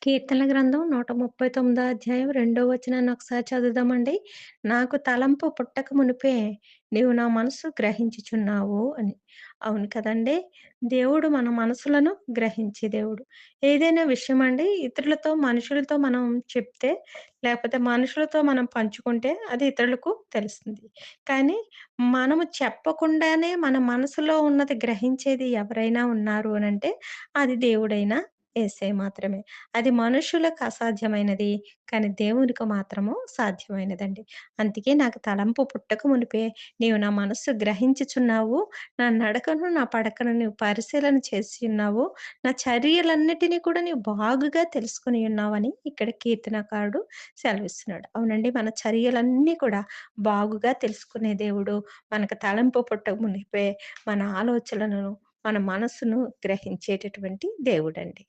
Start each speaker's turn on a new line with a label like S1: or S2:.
S1: కీర్తనల గ్రంథం 139 అధ్యాయం రెండో వచనాన్ని ఒకసారి చదువుదామండి. నాకు తలంపు పుట్టక మునుపే నీవు నా మనసు గ్రహించుచున్నావు అని. అవును కదండీ! దేవుడు మన మనసులను గ్రహించే దేవుడు. ఏదైనా విషయమండి ఇతరులతో, మనుషులతో మనం చెప్తే, లేపోతే మనుషులతో మనం పంచుకుంటే అది ఇతరులకు తెలుస్తుంది. కానీ మనము చెప్పకుండానే మన మనసులో ఉన్నది గ్రహించేది ఎవరైనా ఉన్నారు అనంటే అది దేవుడైన యేసయ్య మాత్రమే. అది మనుషులకు అసాధ్యమైనది. కానీ దేవునికి మాత్రము సాధ్యమైనదండి. అందుకే నాకు తలంపు పుట్టక మునిపే నీవు నా మనస్సు గ్రహించుచున్నావు. నా నడకను, నా పడకను నీవు పరిశీలన చేసి ఉన్నావు. నా చర్యలన్నిటిని కూడా నీవు బాగుగా తెలుసుకొని ఉన్నావని ఇక్కడ కీర్తనకారుడు సెలవిస్తున్నాడు. అవునండి. మన చర్యలన్నీ కూడా బాగుగా తెలుసుకునే దేవుడు. మనకు తలంపు పుట్టక మునిపే మన ఆలోచనలను, మన మనసును గ్రహించేటటువంటి దేవుడండి.